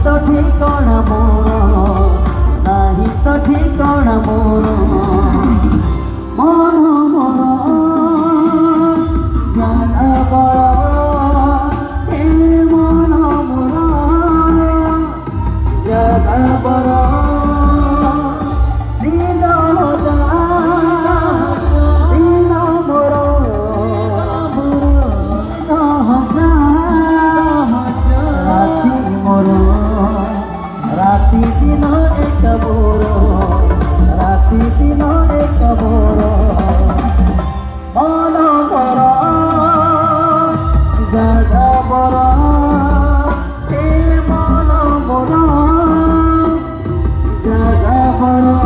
तो ठिकाना मोर नाही तो ठिकाना मोर मन मोर जाना बर हे मन मोर जगा बर दिन मोर राति मोर राति दिन एक मोर राति दिन एक मोर मन मोर जगा बर हे मन मोर जगा बर